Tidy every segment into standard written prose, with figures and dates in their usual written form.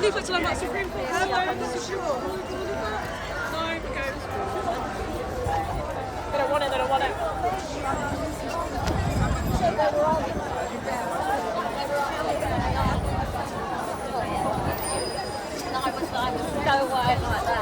leaflet to learn about Supreme Court. Hello, this is yours. No, okay. They don't want it, they don't want it. So wide like that.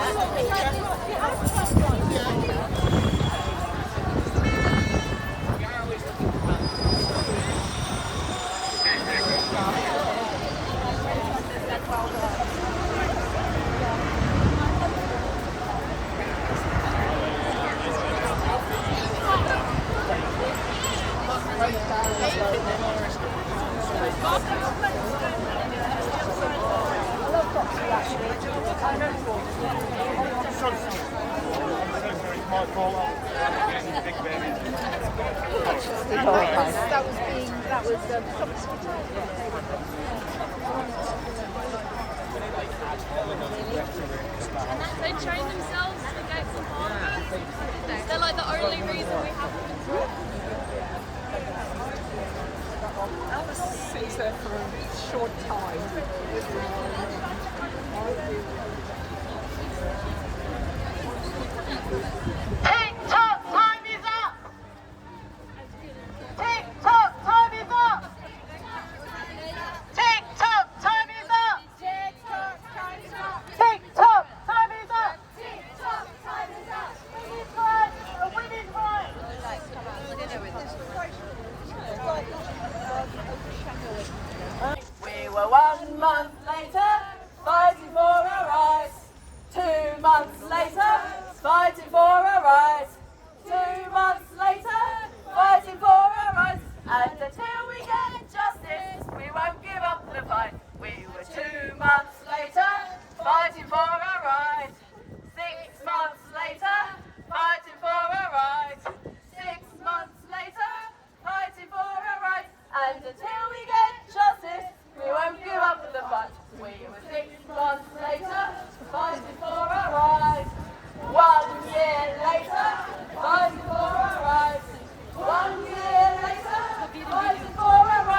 They train themselves against the farmers. They're like the only reason we have them. Alice is there for a short time. TikTok time is up! TikTok time is up! TikTok time is up! TikTok time is up! TikTok time is up! TikTok time is up! Women's rights! Women's rights! We were 1 month later, fighting for our rights. 2 months later, fighting for our rights. 2 months later, fighting for our rights. And until we get justice, we won't give up the fight. We were 2 months later, fighting for our rights. 6 months later, fighting for our rights. 6 months later, fighting for our rights. And until we get justice, we won't give up the fight. We were 6 months later, fighting for our rights. 1 year later, fighting for our rights. 1 year later, fighting for our rights.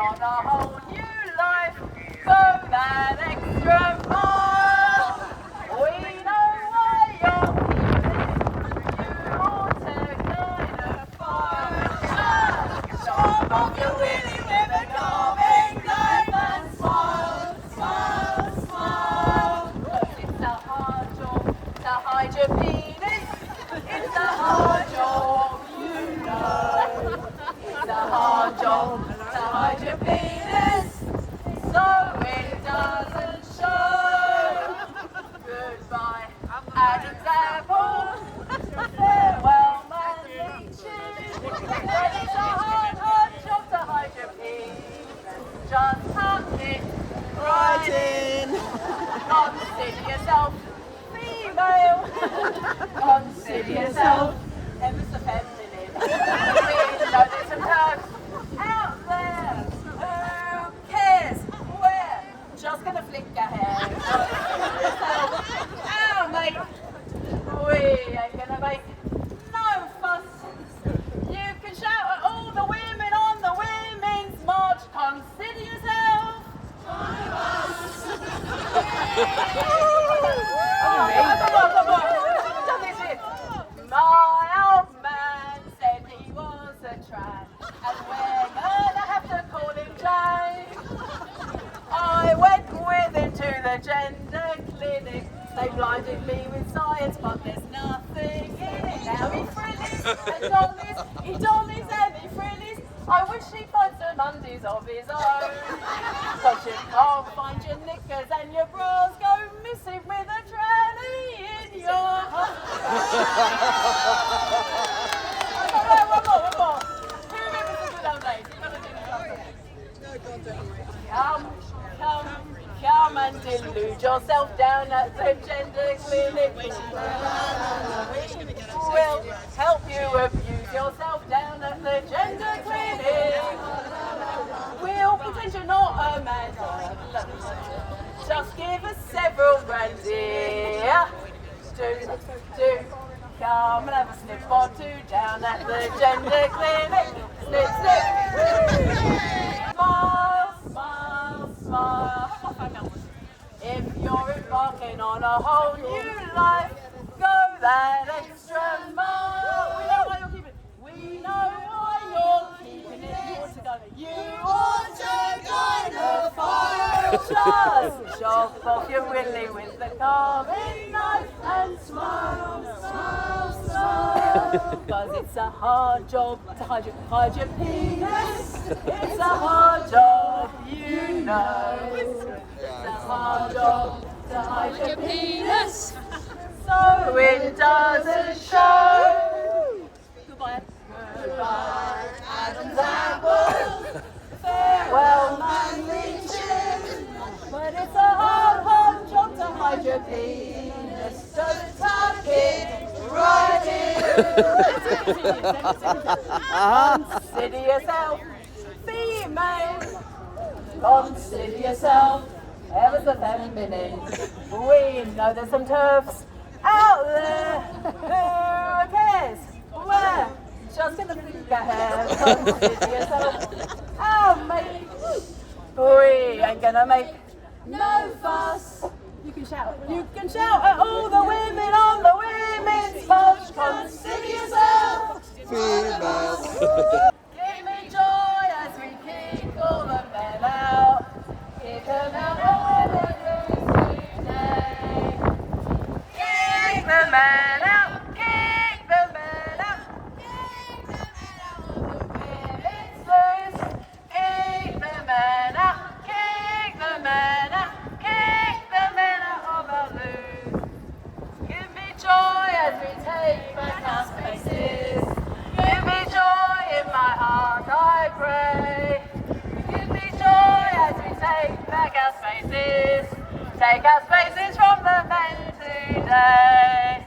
on a whole new life. Go that extra mile. We know why you're here. You ought to kind of fire. Show off your willy with a calming life and smile, smile, smile. 'Cause it's a hard job to hide your penis. It's a hard job, you know. It's a hard job to hide your penis, so it doesn't show. Goodbye, Adam's apple. Farewell, manly chin. But it's a hard, hard job to hide your penis. Just tuck it right in. Consider yourself female. Consider yourself ever so feminine. We know there's some turks out there. Who cares where? Just gonna flick your hair. Oh, mate. We ain't gonna make no fuss. You can shout at all the women on the women's march. Consider yourself. Come on. My old man said he was a tramp, and we're gonna have to call him James. I went with him to the gender clinic. They blinded me with science, but there's nothing in it. Now he frillies and dollies, he dollies and he frillies. I wish he'd find some undies of his own. Cause you can't find your knickers and your bras go missing with a tranny in your home. One more. Who remembers the good old days? You've got to do this one. No, God, don't worry. Come and delude yourself down at the gender clinic. We'll help you abuse yourself down at the gender clinic. We'll pretend you're not a man. Just give us several grand, dear. Do. Come and have a sniff or two down at the gender clinic. Snip. Smile. If you're embarking on a whole new life, go that extra mile. We know why you're keeping it. We know why you're keeping it. You ought to kind of fire. Just chop off your willy with the carving knife and smile. Cause it's a hard job to hide your penis. It's a hard job, you know. It's a hard job to hide your penis, so it doesn't show. Goodbye, Adam's apple. Farewell, manly chin. But it's a hard job to hide your penis, so tuck it right in. Consider yourself female. Consider yourself ever so feminine. We know there's some turfs out there. Who cares where? Just gonna flick your hair. Consider yourself. Oh, mate. We ain't gonna make no fuss. You can shout at all the women on the women's march. Consider yourself female. Give me joy as we kick all the men out. Kick them out of women today. Kick the men out. Kick the men out. Kick the men out of the women's loose. Kick the men out. Kick the men out. Kick the men out of our loose. Give me joy as we take back our spaces. Give me joy in my heart, I pray. Give me joy as we take back our spaces. Take our spaces from the men today.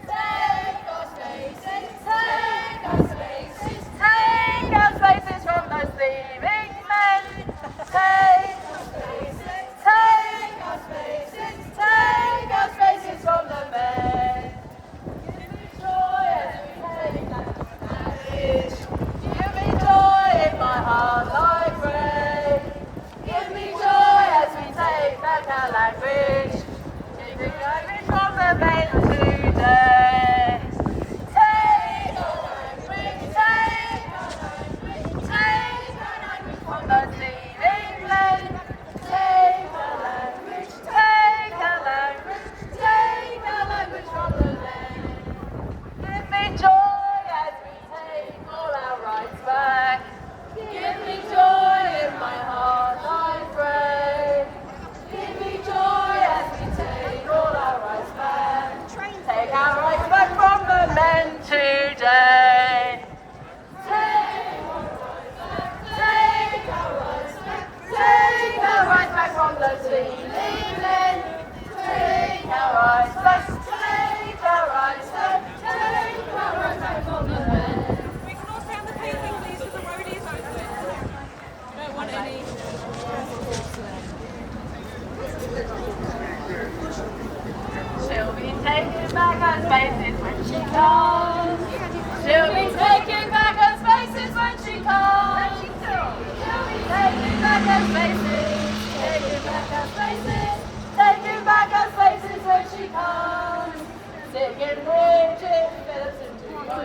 Take our spaces, take our spaces, take our spaces from the sleeping men. Take our spaces, take our spaces, take our spaces from the men. Give me joy as we take that passage. Give me joy in my heart, I pray.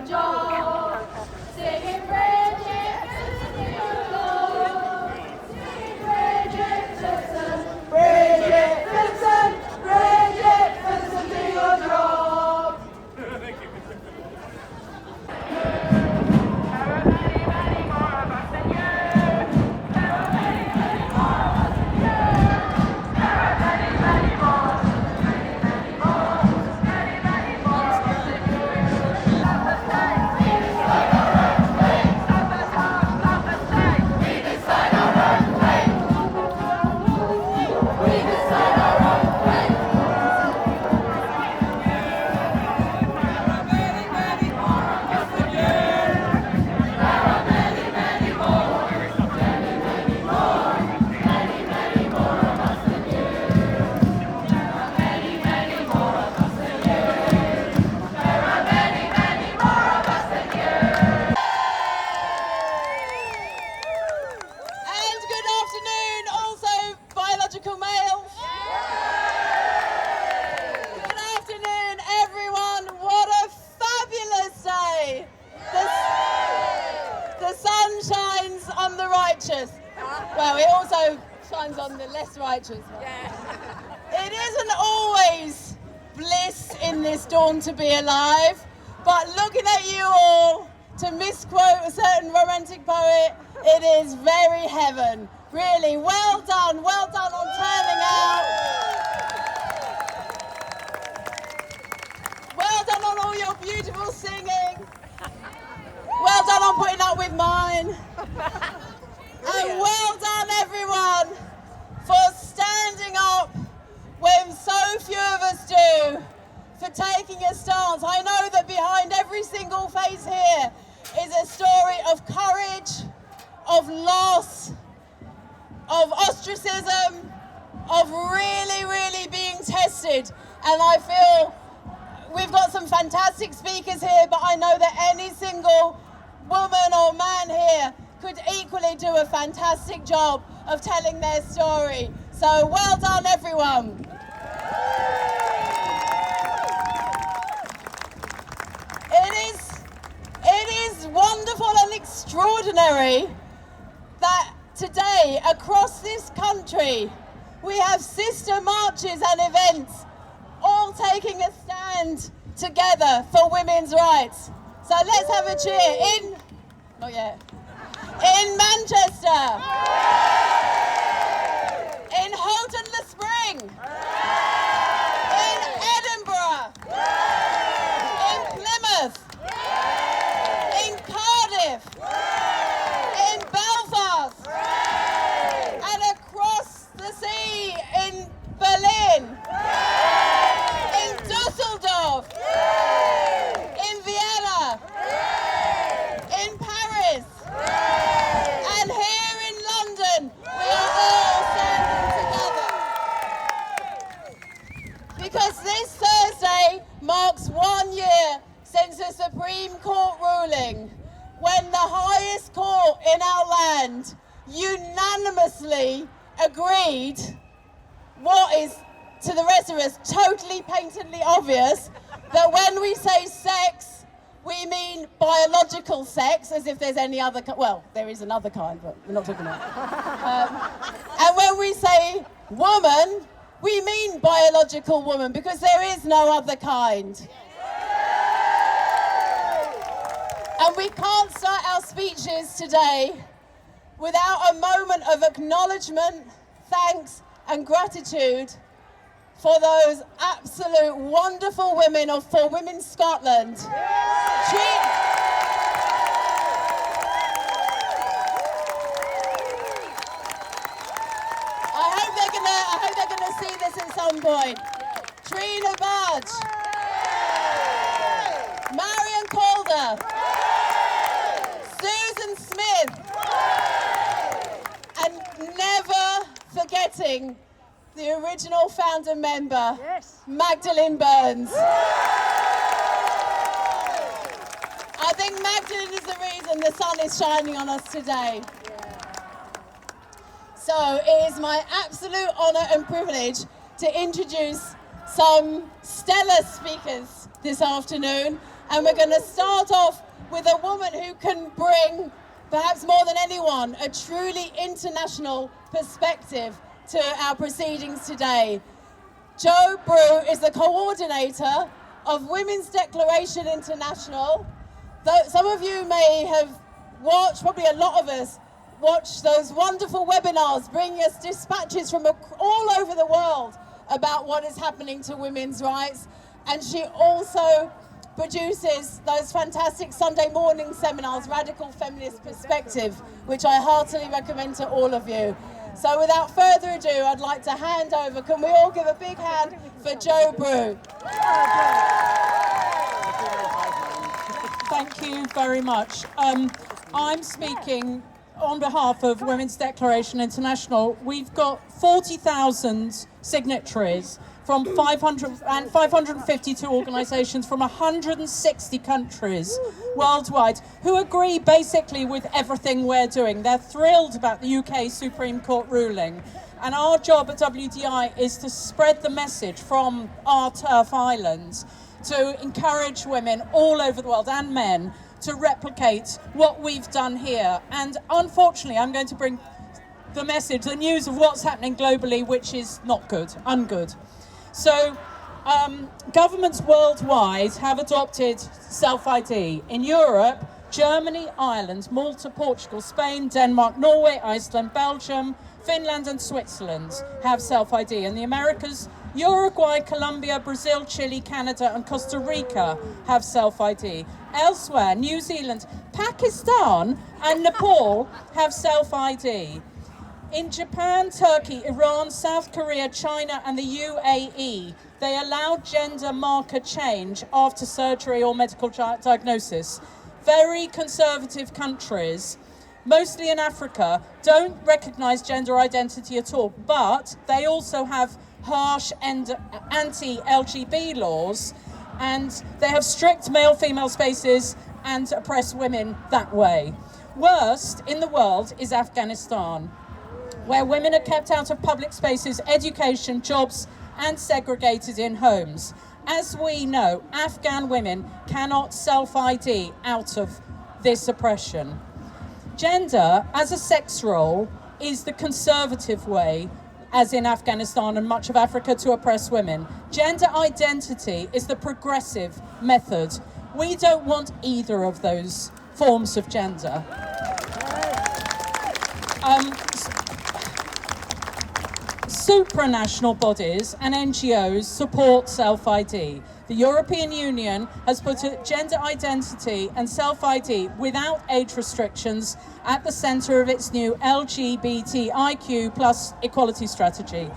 your job. Singing Bridget Benson, singing Bridget Benson, Bridget Benson, Bridget Benson, do your job. And good afternoon, also biological males. Good afternoon, everyone. What a fabulous day. The sun shines on the righteous. Well, it also shines on the less righteous. It isn't always bliss in this dawn to be alive, but looking at you all, to misquote a certain romantic poet, it is very heaven. Really, well done on turning out. Well done on all your beautiful singing. Well done on putting up with mine. And well done everyone for standing up when so few of us do, for taking a stance. I know that behind every single face here is a story of courage, of loss, of ostracism, of really being tested. And I feel we've got some fantastic speakers here, but I know that any single woman or man here could equally do a fantastic job of telling their story. So well done everyone. It is wonderful and extraordinary that today across this country we have sister marches and events all taking a stand together for women's rights. So let's have a cheer in Manchester, in Houghton-le-Spring, in Edinburgh, in Plymouth, in Cardiff, in Belfast, and across the sea in Berlin, in Dusseldorf, in Vienna, in Paris, and here in London. We are all standing together because this Thursday marks 1 year since the Supreme Court ruling when the highest court in our land unanimously agreed what is to the rest of us totally patently obvious, that when we say sex we mean biological sex, as if there's any other well, there is another kind, but we're not talking about and when we say woman we mean biological woman, because there is no other kind. And we can't start our speeches today without a moment of acknowledgement, thanks and gratitude for those absolute wonderful women of For Women Scotland. I hope they're gonna see this at some point. Trina Budge, Marion Calder, Susan Smith, and never forgetting the original founder member, Magdalene Burns. I think Magdalene is the reason the sun is shining on us today. So it is my absolute honour and privilege to introduce some stellar speakers this afternoon. And we're going to start off with a woman who can bring, perhaps more than anyone, a truly international perspective to our proceedings today. Jo Brew is the coordinator of Women's Declaration International. Though some of you may have watched, probably a lot of us, watched those wonderful webinars bringing us dispatches from all over the world about what is happening to women's rights. And she also produces those fantastic Sunday morning seminars, Radical Feminist Perspective, which I heartily recommend to all of you. So without further ado, I'd like to hand over. Can we all give a big hand for Jo Brew? Thank you very much. I'm speaking on behalf of Women's Declaration International. We've got 40,000 signatories from 552 organisations from 160 countries worldwide who agree basically with everything we're doing. They're thrilled about the UK Supreme Court ruling. And our job at WDI is to spread the message from our turf islands to encourage women all over the world and men to replicate what we've done here. And unfortunately, I'm going to bring the message, the news of what's happening globally, which is not good, ungood. So governments worldwide have adopted self-ID. In Europe, Germany, Ireland, Malta, Portugal, Spain, Denmark, Norway, Iceland, Belgium, Finland and Switzerland have self-ID. In the Americas, Uruguay, Colombia, Brazil, Chile, Canada and Costa Rica have self-ID. Elsewhere, New Zealand, Pakistan and Nepal have self-ID. In Japan, Turkey, Iran, South Korea, China and the UAE, they allow gender marker change after surgery or medical diagnosis. Very conservative countries, mostly in Africa, don't recognise gender identity at all, but they also have harsh and anti-LGB laws, and they have strict male-female spaces and oppress women that way. Worst in the world is Afghanistan, where women are kept out of public spaces, education, jobs, and segregated in homes. As we know, Afghan women cannot self-ID out of this oppression. Gender, as a sex role, is the conservative way, as in Afghanistan and much of Africa, to oppress women. Gender identity is the progressive method. We don't want either of those forms of gender. Supranational bodies and NGOs support self-ID. The European Union has put gender identity and self-ID without age restrictions at the centre of its new LGBTIQ plus equality strategy.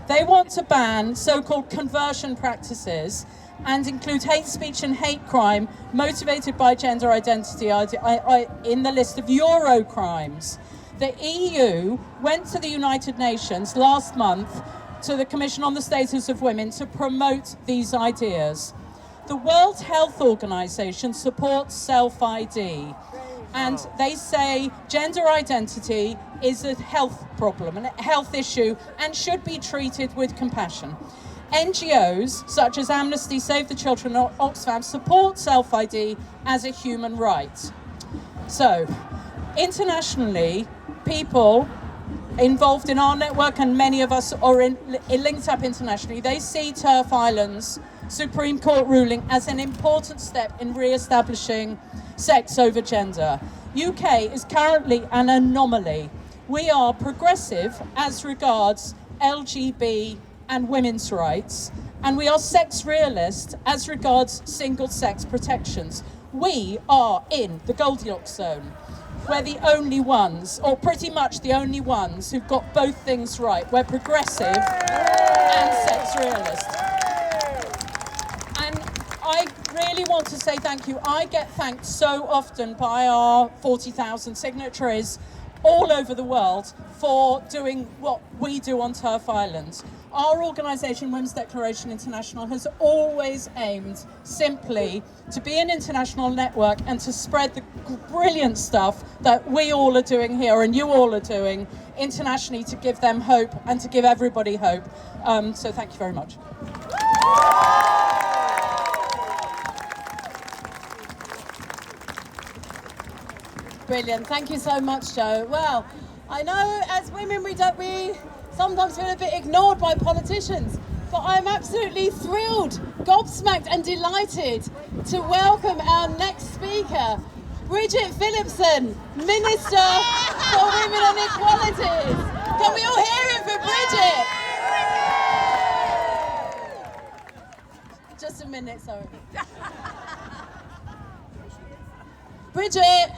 They want to ban so-called conversion practices and include hate speech and hate crime motivated by gender identity in the list of Euro crimes. The EU went to the United Nations last month to the Commission on the Status of Women to promote these ideas. The World Health Organization supports self-ID, and they say gender identity is a health problem, a health issue, and should be treated with compassion. NGOs such as Amnesty, Save the Children, or Oxfam support self-ID as a human right. So, internationally, people involved in our network, and many of us are linked up internationally, they see Turf Island's Supreme Court ruling as an important step in re-establishing sex over gender. UK is currently an anomaly. We are progressive as regards LGB and women's rights, and we are sex realist as regards single-sex protections. We are in the Goldilocks zone. We're the only ones, or pretty much the only ones, who've got both things right. We're progressive and sex realist. And I really want to say thank you. I get thanked so often by our 40,000 signatories all over the world for doing what we do on Turf Island. Our organisation, Women's Declaration International, has always aimed simply to be an international network and to spread the brilliant stuff that we all are doing here and you all are doing internationally to give them hope and to give everybody hope. So thank you very much. Brilliant. Thank you so much, Joe. Well, I know as women we sometimes feel a bit ignored by politicians, but I'm absolutely thrilled, gobsmacked and delighted to welcome our next speaker, Bridget Phillipson, Minister for Women and Equalities. Can we all hear it for Bridget? Just a minute, sorry. Bridget!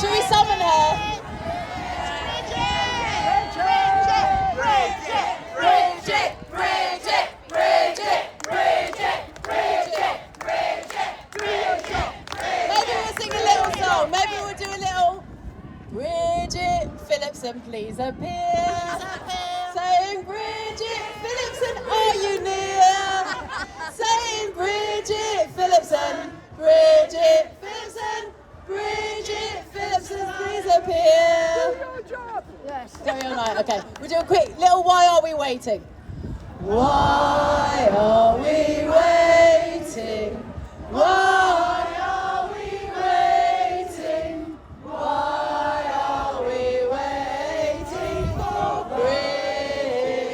Should we summon her? Maybe we'll sing a little song. Maybe we'll do a little Bridget Phillipson, please appear. Saying Bridget Phillipson, are you near? Saying Bridget Phillipson, Bridget Phillipson, Bridget Phillipson, please appear. Do your job. Yes. Carry on, right, okay. We'll do a quick little why are we waiting? Why are we waiting? Why are we waiting? Why are we waiting for Bridget?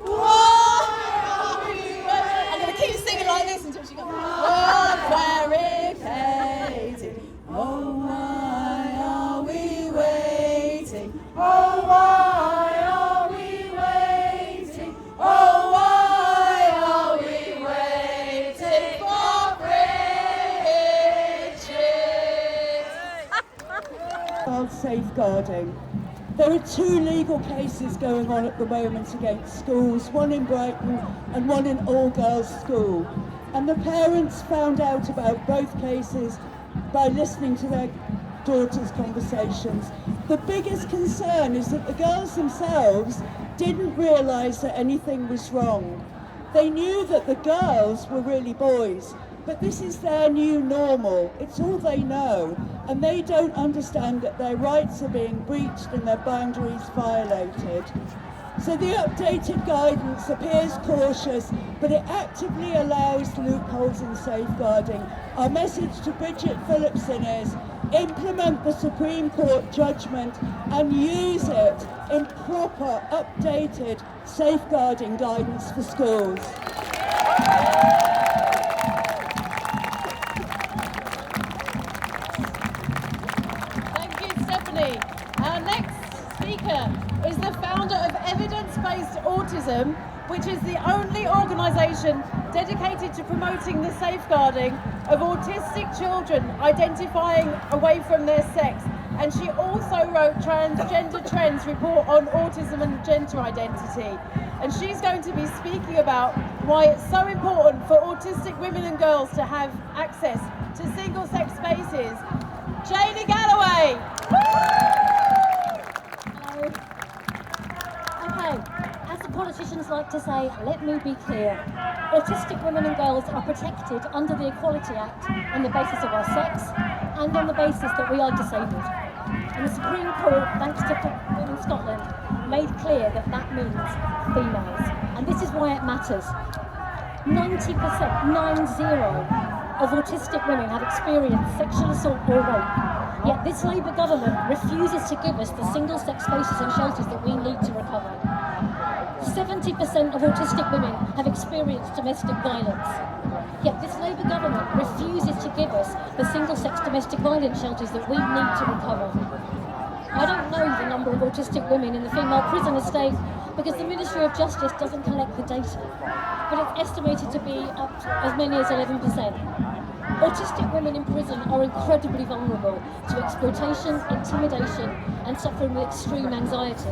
Why are we waiting? I'm going to keep singing like this until she goes. Barricaded. Oh, why are we waiting? Oh, why are we waiting? Oh, why are we waiting for Bridget? Child safeguarding. There are 2 legal cases going on at the moment against schools, one in Brighton and one in all-girls school. And the parents found out about both cases by listening to their daughters' conversations. The biggest concern is that the girls themselves didn't realise that anything was wrong. They knew that the girls were really boys, but this is their new normal. It's all they know, and they don't understand that their rights are being breached and their boundaries violated. So the updated guidance appears cautious, but it actively allows loopholes in safeguarding. Our message to Bridget Phillipson is implement the Supreme Court judgment and use it in proper, updated safeguarding guidance for schools. Thank you, Stephanie. Our next speaker is the founder of Evidence-Based Autism, which is the only organisation dedicated to promoting the safeguarding of autistic children identifying away from their sex. And she also wrote Transgender Trends Report on Autism and Gender Identity. And she's going to be speaking about why it's so important for autistic women and girls to have access to single-sex spaces. Janie Galloway! Okay, as the politicians like to say, let me be clear. Autistic women and girls are protected under the Equality Act on the basis of our sex and on the basis that we are disabled. And the Supreme Court, thanks to Women in Scotland, made clear that that means females. And this is why it matters. 90%, 9-0, of autistic women have experienced sexual assault or rape. Yet this Labour government refuses to give us the single-sex spaces and shelters that we need to recover. 70% of autistic women have experienced domestic violence. Yet this Labour government refuses to give us the single-sex domestic violence shelters that we need to recover. I don't know the number of autistic women in the female prison estate because the Ministry of Justice doesn't collect the data, but it's estimated to be up to as many as 11%. Autistic women in prison are incredibly vulnerable to exploitation, intimidation, and suffering with extreme anxiety.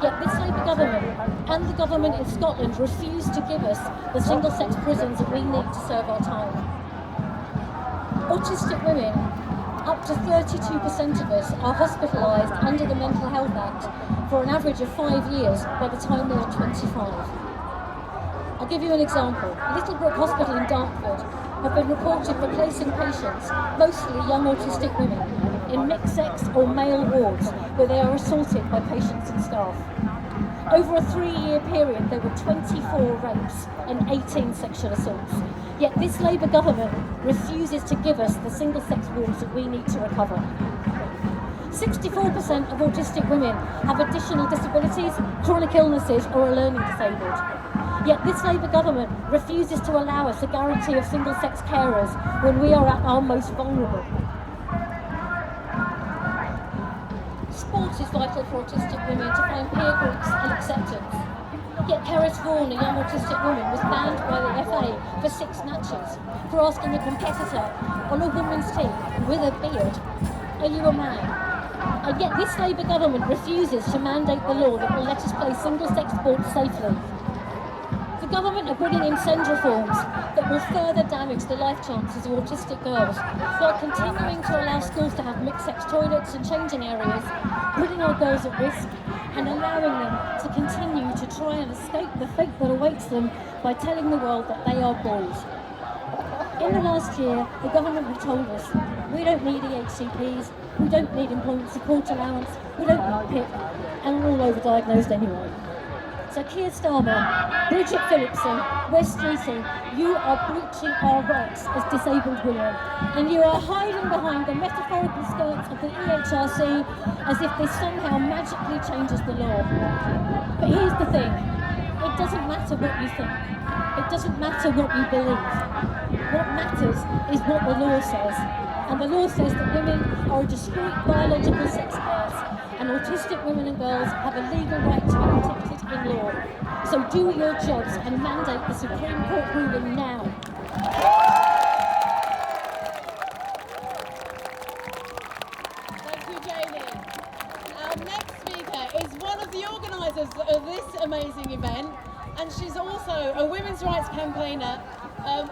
Yet this Labour government and the government in Scotland refuse to give us the single-sex prisons that we need to serve our time. Autistic women, up to 32% of us are hospitalised under the Mental Health Act for an average of 5 years by the time they are 25. I'll give you an example. Littlebrook Hospital in Dartford have been reported for placing patients, mostly young autistic women, in mixed-sex or male wards where they are assaulted by patients and staff. Over a 3-year period, there were 24 rapes and 18 sexual assaults. Yet this Labour government refuses to give us the single-sex wards that we need to recover. 64% of autistic women have additional disabilities, chronic illnesses, or are learning disabled. Yet this Labour government refuses to allow us a guarantee of single-sex carers when we are at our most vulnerable. Sport is vital for autistic women to find peer groups and acceptance. Yet Keris Vaughan, a young autistic woman, was banned by the FA for 6 matches for asking a competitor on a women's team with a beard, "Are you a man?" And yet this Labour government refuses to mandate the law that will let us play single-sex sports safely. The government are bringing in SEND reforms that will further damage the life chances of autistic girls, while continuing to allow schools to have mixed-sex toilets and changing areas, putting our girls at risk and allowing them to continue to try and escape the fate that awaits them by telling the world that they are boys. In the last year, the government have told us we don't need EHCPs, we don't need employment support allowance, we don't need PIP, and we're all overdiagnosed anyway. So Keir Starmer, Bridget Phillipson, Wes Streeting, you are breaching our rights as disabled women, and you are hiding behind the metaphorical skirts of the EHRC as if this somehow magically changes the law. But here's the thing, it doesn't matter what you think, it doesn't matter what you believe. What matters is what the law says, and the law says that women are a discrete biological sex class, and autistic women and girls have a legal right to be protected in law. So do your jobs and mandate the Supreme Court ruling now. Thank you, Janie. Our next speaker is one of the organisers of this amazing event, and she's also a women's rights campaigner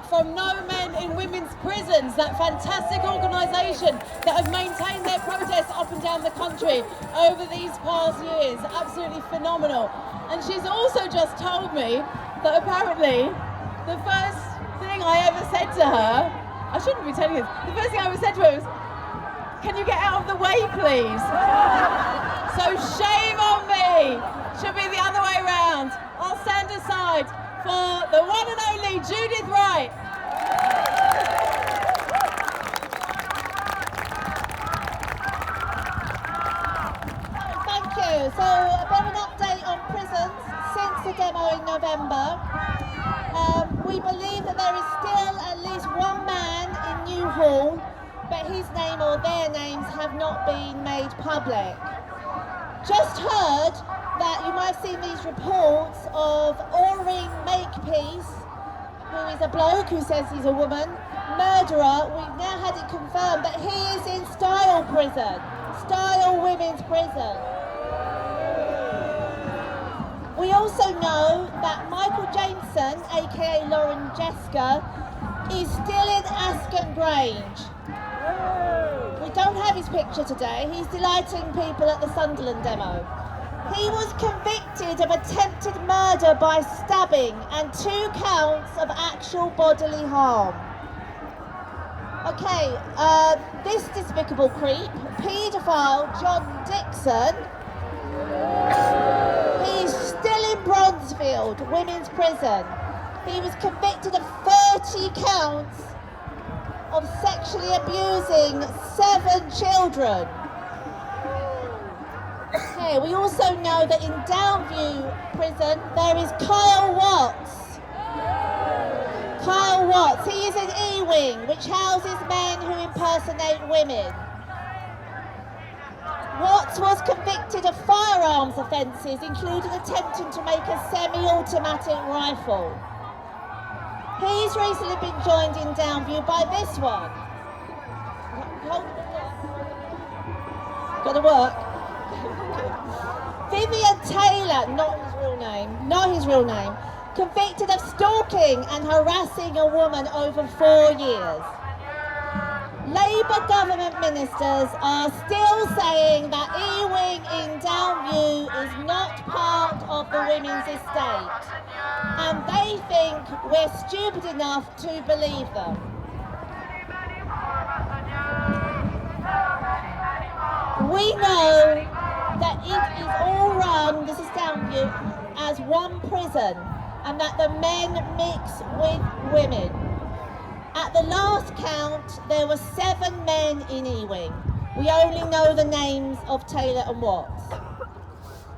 from No Men in Women's Prisons, that fantastic organisation that have maintained their protests up and down the country over these past years. Absolutely phenomenal. And she's also just told me that apparently the first thing I ever said to her, I shouldn't be telling you, the first thing I ever said to her was, "Can you get out of the way, please?" So shame on me. Should be the other way round. I'll stand aside for the one and only Judith Wright. Thank you. So a bit of an update on prisons since the demo in November. We believe that there is still at least one man in Newhall, but his name or their names have not been made public. Just heard that you might have seen these reports of Oreen Makepeace, who is a bloke who says he's a woman, murderer. We've now had it confirmed that he is in Style Prison, Style Women's Prison. We also know that Michael Jameson, aka Lauren Jeska, is still in Ascot Grange. We don't have his picture today. He's delighting people at the Sunderland demo. He was convicted of attempted murder by stabbing and 2 counts of actual bodily harm. Okay, this despicable creep, paedophile John Dixon, he's still in Bronzefield Women's Prison. He was convicted of 30 counts of sexually abusing 7 children. Okay, we also know that in Downview Prison there is Kyle Watts. Kyle Watts, he is in E-Wing, which houses men who impersonate women. Watts was convicted of firearms offences, including attempting to make a semi-automatic rifle. He's recently been joined in Downview by this one. Gotta work. Vivian Taylor, not his real name, convicted of stalking and harassing a woman over 4 years. Labour government ministers are still saying that E-Wing in Downview is not part of the women's estate, and they think we're stupid enough to believe them. We know that it is all run, this is Downview, as one prison, and that the men mix with women. At the last count, there were 7 men in Ewing. We only know the names of Taylor and Watts.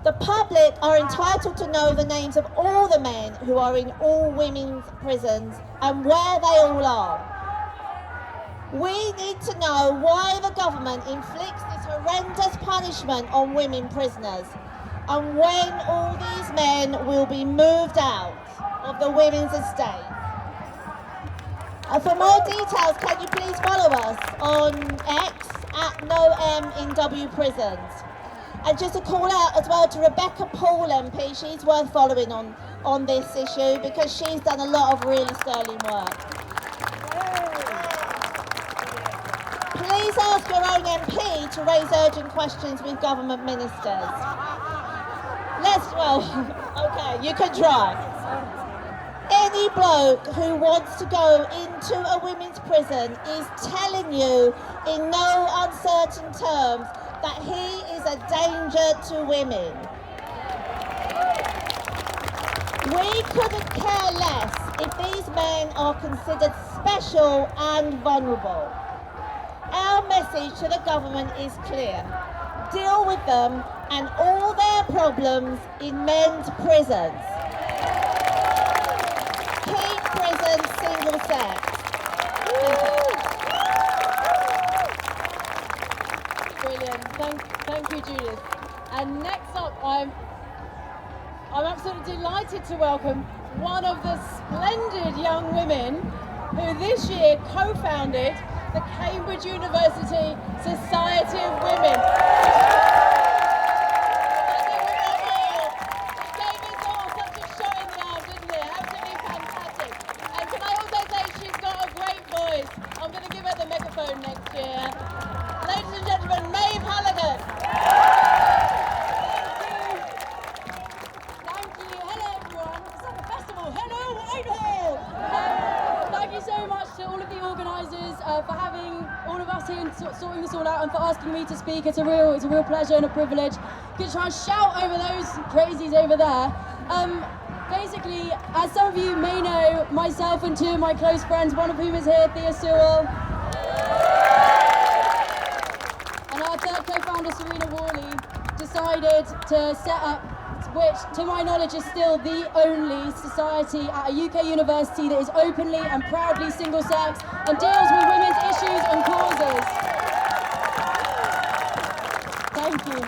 The public are entitled to know the names of all the men who are in all women's prisons and where they all are. We need to know why the government inflicts this horrendous punishment on women prisoners and when all these men will be moved out of the women's estate. For more details, can you please follow us on X at NoMNW Prisons? And just a call out as well to Rebecca Paul MP, she's worth following on this issue because she's done a lot of really sterling work. Please ask your own MP to raise urgent questions with government ministers. Okay, you can try. Any bloke who wants to go into a women's prison is telling you in no uncertain terms that he is a danger to women. We couldn't care less if these men are considered special and vulnerable. Our message to the government is clear. Deal with them and all their problems in men's prisons. Keep prisons single sex. Brilliant. Thank you, Judith. And next up, I'm absolutely delighted to welcome one of the splendid young women who this year co-founded the Cambridge University Society of Women. I'm going to give her the megaphone next year. Ladies and gentlemen, Maeve Halligan. Thank you. Hello, everyone. It's like a festival. Hello, Whitehall. Thank you so much to all of the organisers for having all of us here and sorting this all out and for asking me to speak. It's a real pleasure and a privilege. Could try and shout over those crazies over there. Basically, as some of you may know, myself and 2 of my close friends, one of whom is here, Thea Sewell, and our third co-founder, Serena Worley, decided to set up, which to my knowledge is still the only society at a UK university that is openly and proudly single-sex and deals with women's issues and causes. Thank you.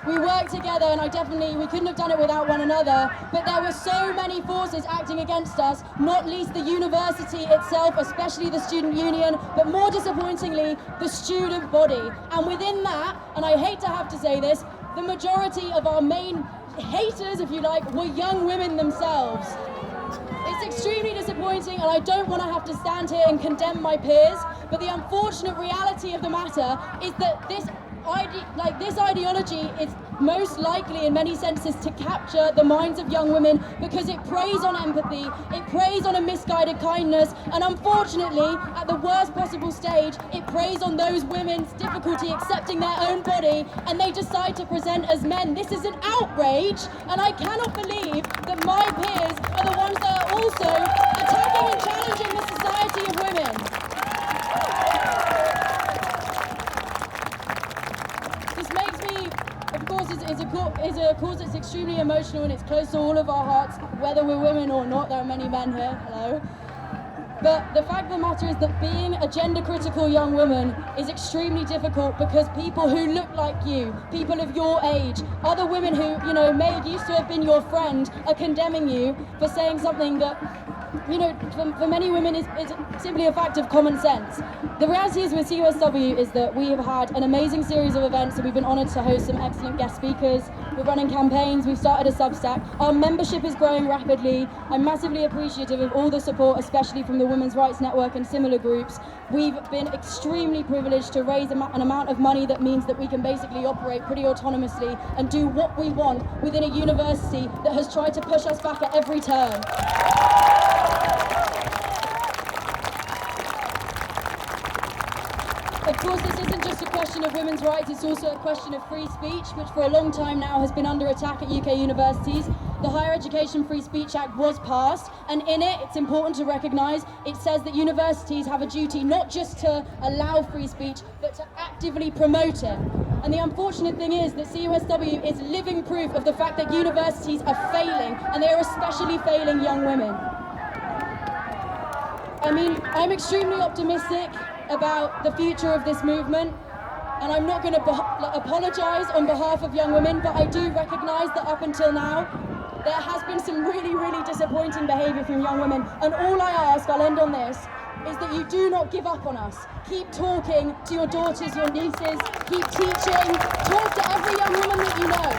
We worked together and we couldn't have done it without one another, but there were so many forces acting against us, not least the university itself, especially the student union, but more disappointingly, the student body. And within that, and I hate to have to say this, the majority of our main haters, if you like, were young women themselves. It's extremely disappointing, and I don't want to have to stand here and condemn my peers, but the unfortunate reality of the matter is that this ideology is most likely in many senses to capture the minds of young women because it preys on empathy, it preys on a misguided kindness, and unfortunately, at the worst possible stage, it preys on those women's difficulty accepting their own body, and they decide to present as men. This is an outrage, and I cannot believe that my peers are the ones that are also attacking and challenging the society of women. Is a cause that's extremely emotional and it's close to all of our hearts, whether we're women or not. There are many men here, hello. But the fact of the matter is that being a gender-critical young woman is extremely difficult because people who look like you, people of your age, other women who, may used to have been your friend, are condemning you for saying something that, for many women is simply a fact of common sense. The reality is with CUSW is that we have had an amazing series of events and we've been honoured to host some excellent guest speakers. We're running campaigns, we've started a Substack. Our membership is growing rapidly. I'm massively appreciative of all the support, especially from the Women's Rights Network and similar groups. We've been extremely privileged to raise an amount of money that means that we can basically operate pretty autonomously and do what we want within a university that has tried to push us back at every turn. Of course, this isn't just a question of women's rights, it's also a question of free speech, which for a long time now has been under attack at UK universities. The Higher Education Free Speech Act was passed, and in it, it's important to recognise, it says that universities have a duty not just to allow free speech, but to actively promote it. And the unfortunate thing is that CUSW is living proof of the fact that universities are failing, and they are especially failing young women. I mean, I'm extremely optimistic about the future of this movement, and I'm not going to apologise on behalf of young women, but I do recognise that up until now, there has been some really, really disappointing behaviour from young women, and all I ask, I'll end on this, is that you do not give up on us. Keep talking to your daughters, your nieces, keep teaching, talk to every young woman that you know.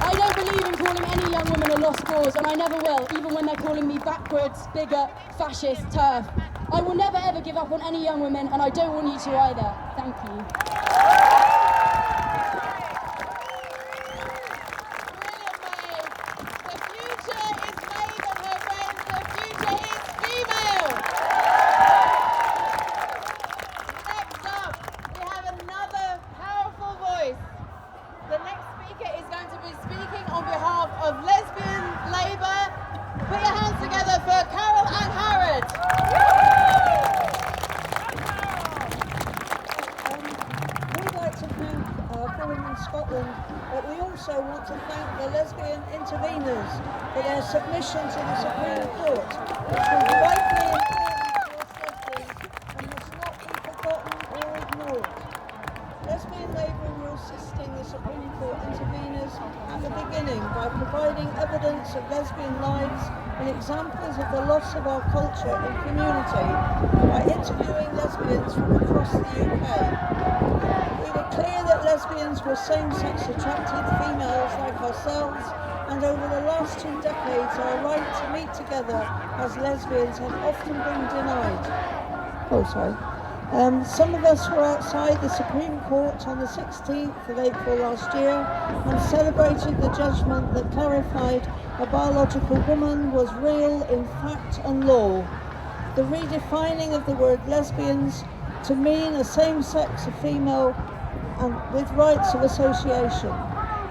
I don't believe in calling any young woman a lost cause, and I never will, even when they're calling me backwards, bigot, fascist, TERF. I will never ever give up on any young women, and I don't want you to either. Thank you. But we also want to thank the lesbian interveners for their submission to the Supreme Court, which was rightly important to us lesbians and must not be forgotten or ignored. Lesbian Labour were assisting the Supreme Court interveners at the beginning by providing evidence of lesbian lives and examples of the loss of our culture and community by interviewing lesbians from across the UK. We were clear that lesbians were same-sex attracted females like ourselves, and over the last 2 decades our right to meet together as lesbians has often been denied. Some of us were outside the Supreme Court on the 16th of April last year and celebrated the judgment that clarified a biological woman was real in fact and law. The redefining of the word lesbians to mean a same-sex female and with rights of association.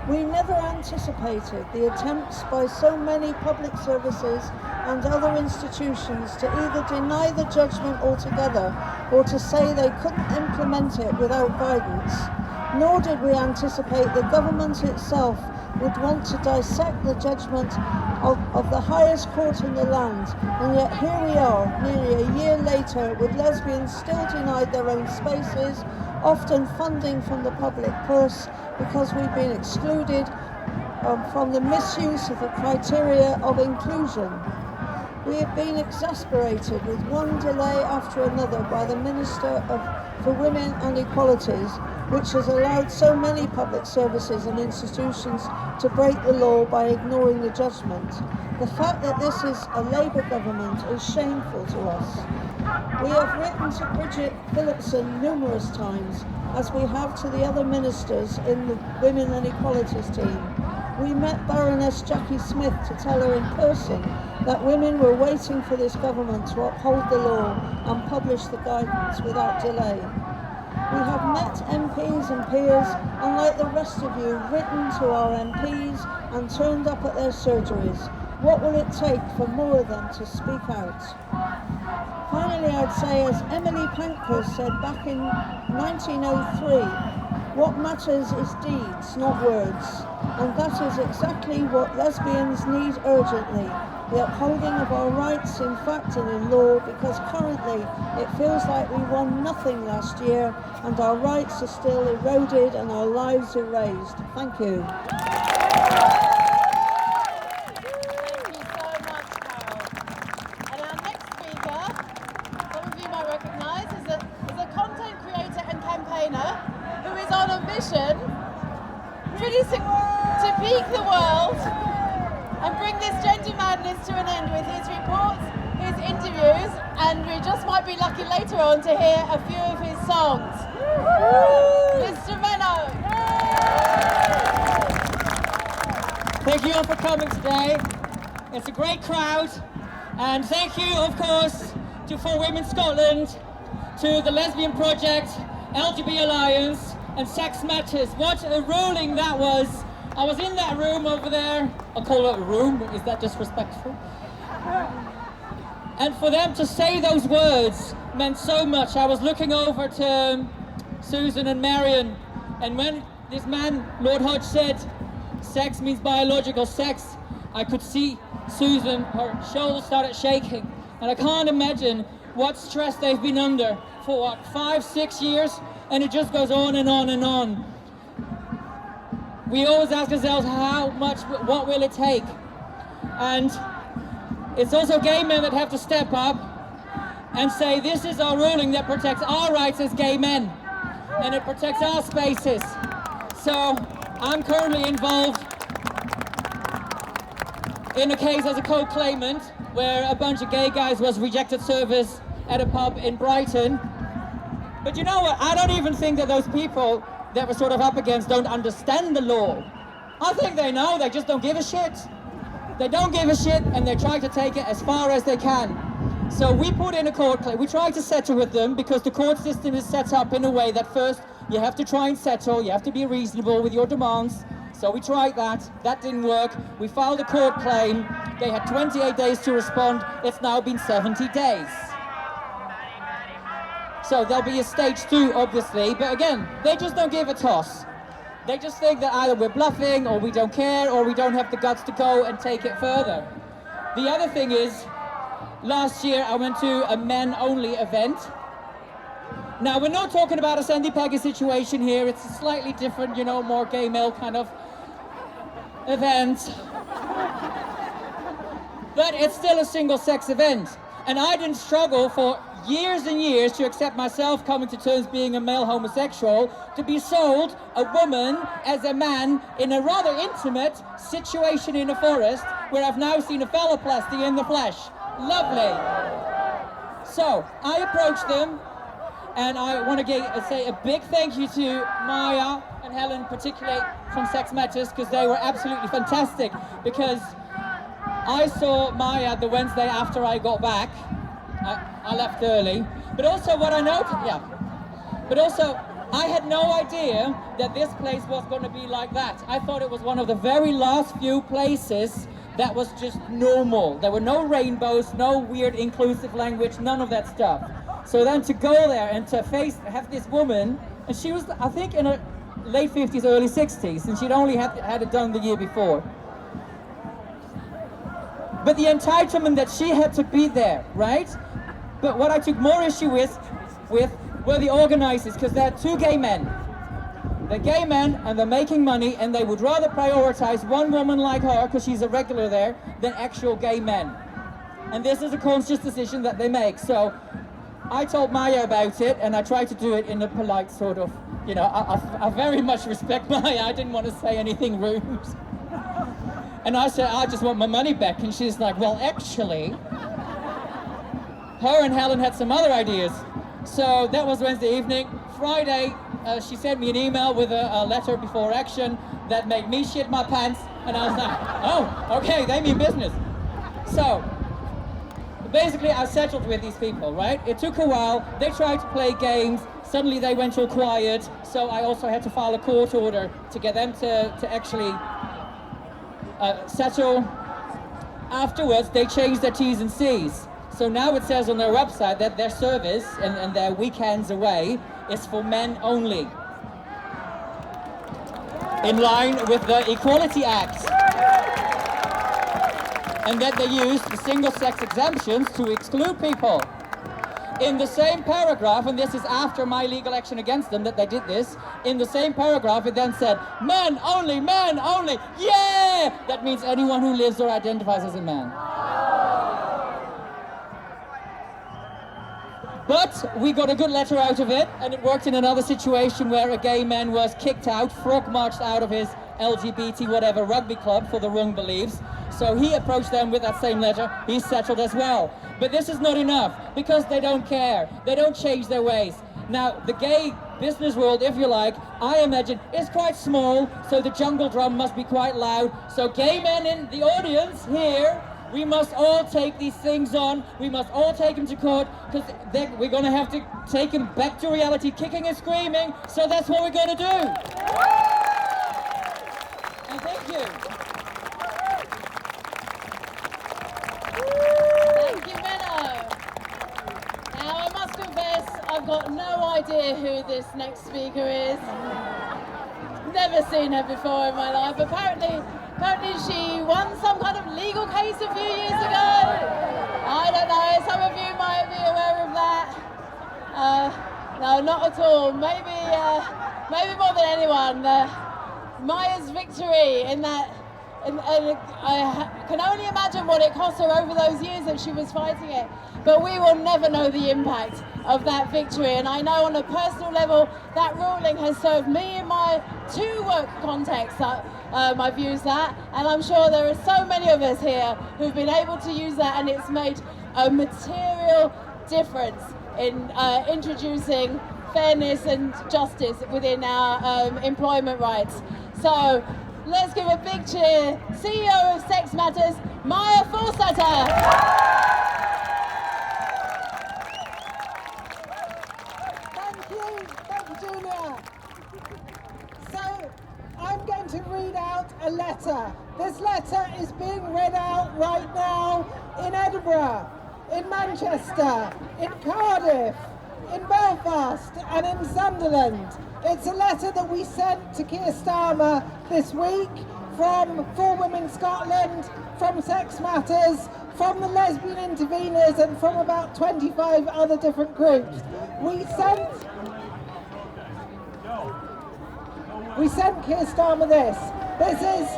We never anticipated the attempts by so many public services and other institutions to either deny the judgment altogether or to say they couldn't implement it without guidance. Nor did we anticipate the government itself would want to dissect the judgment of the highest court in the land, and yet here we are, nearly a year later, with lesbians still denied their own spaces, often funding from the public purse because we've been excluded from the misuse of the criteria of inclusion. We have been exasperated with one delay after another by the Minister for Women and Equalities, which has allowed so many public services and institutions to break the law by ignoring the judgment. The fact that this is a Labour government is shameful to us. We have written to Bridget Phillipson numerous times, as we have to the other ministers in the Women and Equalities team. We met Baroness Jackie Smith to tell her in person that women were waiting for this government to uphold the law and publish the guidance without delay. We have met MPs and peers, and like the rest of you, written to our MPs and turned up at their surgeries. What will it take for more of them to speak out? Finally, I'd say, as Emily Pankhurst said back in 1903, what matters is deeds, not words. And that is exactly what lesbians need urgently, the upholding of our rights in fact and in law, because currently it feels like we won nothing last year and our rights are still eroded and our lives erased. Thank you. To peak the world and bring this gender madness to an end with his reports, his interviews, and we just might be lucky later on to hear a few of his songs. Mr. Menno. Thank you all for coming today. It's a great crowd, and thank you, of course, to For Women Scotland, to the Lesbian Project, LGBT Alliance, and Sex Matters. What a ruling that was. I was in that room over there. I'll call it a room, is that disrespectful? And for them to say those words meant so much. I was looking over to Susan and Marion, and when this man, Lord Hodge, said sex means biological sex, I could see Susan, her shoulders started shaking. And I can't imagine what stress they've been under for what, 5-6 years? And it just goes on and on and on. We always ask ourselves how much, what will it take? And it's also gay men that have to step up and say this is our ruling that protects our rights as gay men and it protects our spaces. So I'm currently involved in a case as a co-claimant where a bunch of gay guys was rejected service at a pub in Brighton. But you know what? I don't even think that those people that we're sort of up against don't understand the law. I think they know, they just don't give a shit. They don't give a shit and they try to take it as far as they can. So we put in a court claim. We try to settle with them because the court system is set up in a way that first you have to try and settle, you have to be reasonable with your demands. So we tried that, that didn't work. We filed a court claim. They had 28 days to respond. It's now been 70 days. So there'll be a stage 2, obviously, but again, they just don't give a toss. They just think that either we're bluffing, or we don't care, or we don't have the guts to go and take it further. The other thing is, last year I went to a men-only event. Now, we're not talking about a Sandy Peggy situation here. It's a slightly different, you know, more gay male kind of event. But it's still a single-sex event. And I didn't struggle for years and years to accept myself coming to terms being a male homosexual, to be sold a woman as a man in a rather intimate situation in a forest where I've now seen a phalloplasty in the flesh. Lovely. So I approached them and I want to say a big thank you to Maya and Helen, particularly from Sex Matters, because they were absolutely fantastic, because I saw Maya the Wednesday after I got back. I left early, but also what I noticed, but also I had no idea that this place was going to be like that. I thought it was one of the very last few places that was just normal. There were no rainbows, no weird inclusive language, none of that stuff. So then to go there and to have this woman, and she was, I think, in her late 50s, early 60s, and she'd only had it done the year before. But the entitlement that she had to be there, right? But what I took more issue with were the organizers, because they're two gay men. They're gay men and they're making money, and they would rather prioritize one woman like her, because she's a regular there, than actual gay men. And this is a conscious decision that they make. So I told Maya about it, and I tried to do it in a polite sort of, you know, I very much respect Maya. I didn't want to say anything rude. And I said, I just want my money back. And she's like, well, actually, her and Helen had some other ideas. So that was Wednesday evening. Friday, she sent me an email with a letter before action that made me shit my pants. And I was like, oh, okay, they mean business. So basically, I settled with these people, right? It took a while. They tried to play games. Suddenly they went all quiet. So I also had to file a court order to get them to actually settle. Afterwards, they changed their T's and C's. So now it says on their website that their service and their weekends away is for men only, in line with the Equality Act. And that they use the single-sex exemptions to exclude people. In the same paragraph, and this is after my legal action against them that they did this, in the same paragraph it then said, men only, yeah! That means anyone who lives or identifies as a man. But we got a good letter out of it, and it worked in another situation where a gay man was kicked out, frog marched out of his LGBT whatever rugby club for the wrong beliefs. So he approached them with that same letter. He settled as well. But this is not enough, because they don't care. They don't change their ways. Now, the gay business world, if you like, I imagine, is quite small, so the jungle drum must be quite loud. So gay men in the audience here, We must all take these things on. We must all take them to court, because we're going to have to take them back to reality, kicking and screaming. So that's what we're going to do. And thank you. Thank you, Menno. Now, I must confess, I've got no idea who this next speaker is. Never seen her before in my life. Apparently she won some kind of legal case a few years ago. I don't know, some of you might be aware of that. No, not at all. Maybe more than anyone. Maya's victory in that, and I can only imagine what it cost her over those years that she was fighting it. But we will never know the impact of that victory. And I know on a personal level, that ruling has served me in my 2 work contexts that I've used that. And I'm sure there are so many of us here who've been able to use that, and it's made a material difference in introducing fairness and justice within our employment rights. So let's give a big cheer. CEO of Sex Matters, Maya Forstater. Thank you, Julia. So, I'm going to read out a letter. This letter is being read out right now in Edinburgh, in Manchester, in Cardiff, in Belfast, and in Sunderland. It's a letter that we sent to Keir Starmer this week from For Women Scotland, from Sex Matters, from the Lesbian Interveners, and from about 25 other different groups. We sent Keir Starmer this. This is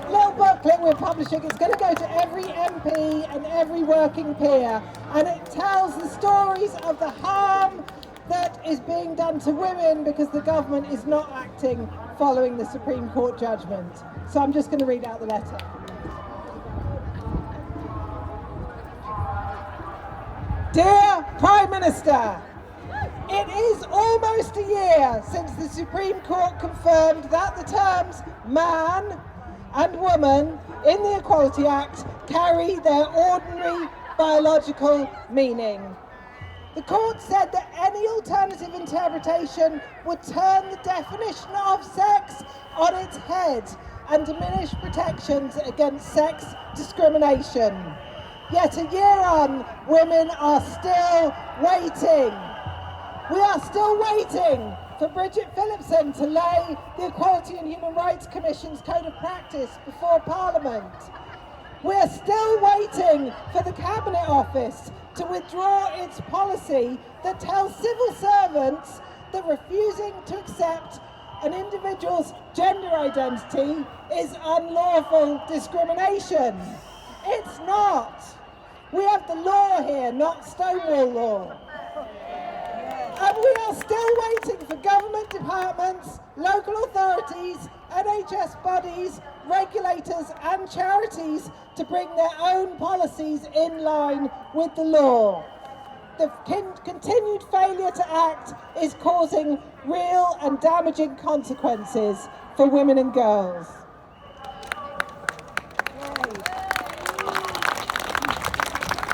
a little booklet we're publishing. It's going to go to every MP and every working peer, and it tells the stories of the harm that is being done to women because the government is not acting following the Supreme Court judgment. So I'm just going to read out the letter. Dear Prime Minister, it is almost a year since the Supreme Court confirmed that the terms man and woman in the Equality Act carry their ordinary biological meaning. The court said that any alternative interpretation would turn the definition of sex on its head and diminish protections against sex discrimination. Yet a year on, women are still waiting. We are still waiting for Bridget Phillipson to lay the Equality and Human Rights Commission's Code of Practice before Parliament. We are still waiting for the Cabinet Office to withdraw its policy that tells civil servants that refusing to accept an individual's gender identity is unlawful discrimination. It's not. We have the law here, not Stonewall law. And we are still waiting for government departments, local authorities, NHS bodies, regulators and charities to bring their own policies in line with the law. The continued failure to act is causing real and damaging consequences for women and girls.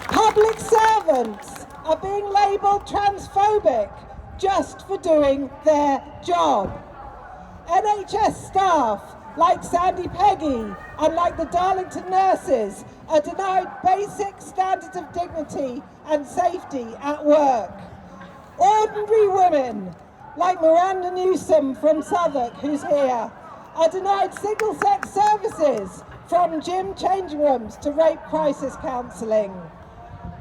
Public servants are being labelled transphobic just for doing their job. NHS staff like Sandy Peggy and like the Darlington nurses are denied basic standards of dignity and safety at work. Ordinary women like Miranda Newsom from Southwark, who's here, are denied single-sex services from gym changing rooms to rape crisis counselling.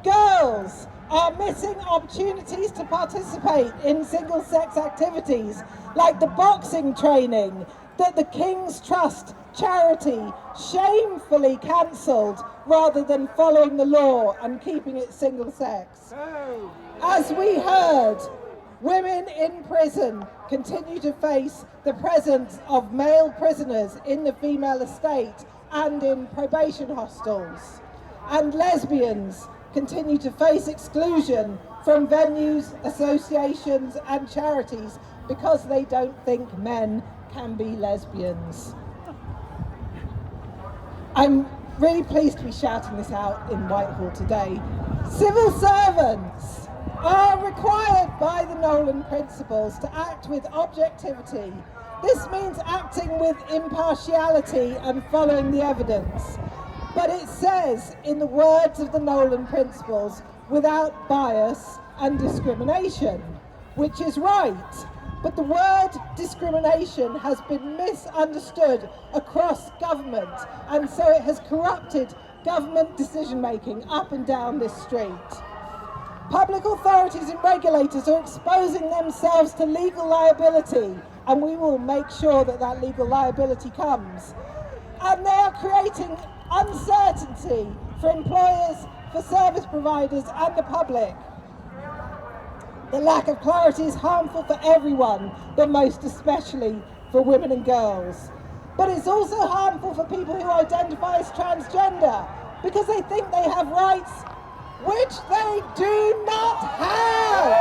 Girls are missing opportunities to participate in single-sex activities like the boxing training that the King's Trust charity shamefully cancelled rather than following the law and keeping it single-sex. As we heard, women in prison continue to face the presence of male prisoners in the female estate and in probation hostels. And lesbians continue to face exclusion from venues, associations and charities because they don't think men can be lesbians. I'm really pleased to be shouting this out in Whitehall today. Civil servants are required by the Nolan Principles to act with objectivity. This means acting with impartiality and following the evidence. But it says, in the words of the Nolan Principles, without bias and discrimination, which is right. But the word discrimination has been misunderstood across government, and so it has corrupted government decision-making up and down this street. Public authorities and regulators are exposing themselves to legal liability, and we will make sure that that legal liability comes. And they are creating uncertainty for employers, for service providers and the public. The lack of clarity is harmful for everyone, but most especially for women and girls. But it's also harmful for people who identify as transgender, because they think they have rights which they do not have.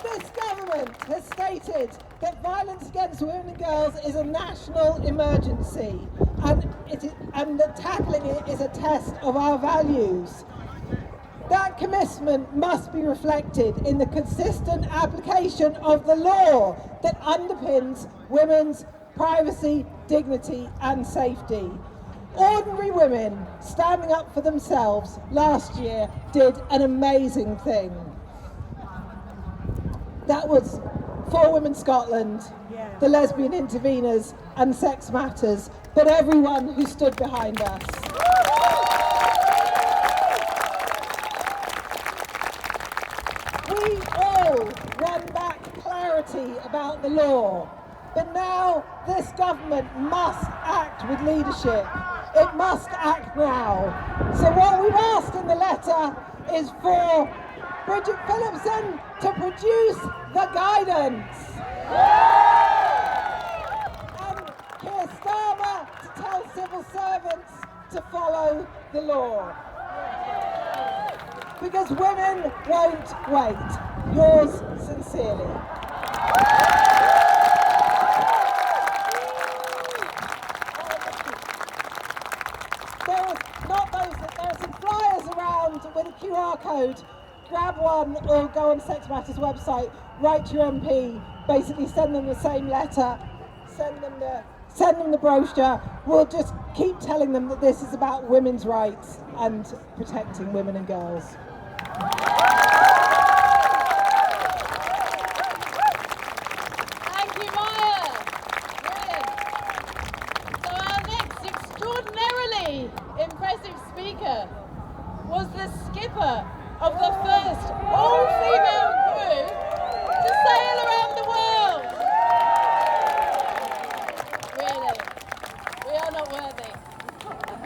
This government has stated that violence against women and girls is a national emergency, and that tackling it is a test of our values. That commitment must be reflected in the consistent application of the law that underpins women's privacy, dignity and safety. Ordinary women standing up for themselves last year did an amazing thing. That was For Women Scotland, the Lesbian Interveners and Sex Matters, but everyone who stood behind us. We all want back clarity about the law, but now this government must act with leadership. It must act now. So what we've asked in the letter is for Bridget Phillipson to produce the guidance. And Keir Starmer to tell civil servants to follow the law. Because women won't wait. Yours sincerely. There are some flyers around with a QR code. Grab one or go on Sex Matters website, write to your MP, basically send them the same letter, send them the brochure. We'll just keep telling them that this is about women's rights and protecting women and girls. Thank you, Maya. Brilliant. So our next extraordinarily impressive speaker was the skipper of the first all-female crew to sail around the world. Really, we are not worthy.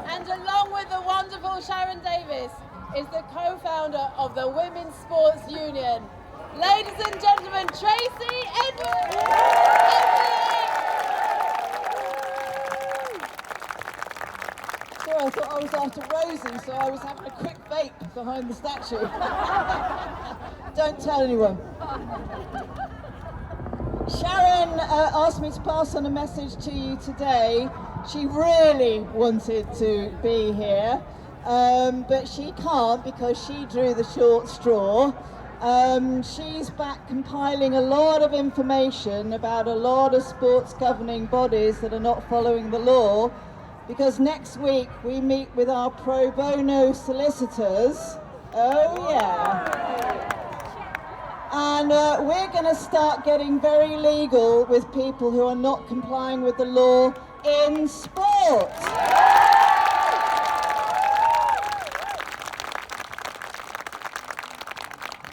And along with the wonderful Sharon Davis, is the co-founder of the Women's Sports Union. Ladies and gentlemen, Tracy Edwards. Sorry, I thought I was after Rosie, so I was having a quick vape behind the statue. Don't tell anyone. Sharon asked me to pass on a message to you today. She really wanted to be here, but she can't because she drew the short straw. She's back compiling a lot of information about a lot of sports governing bodies that are not following the law, because next week we meet with our pro bono solicitors. Oh yeah. And we're going to start getting very legal with people who are not complying with the law in sport.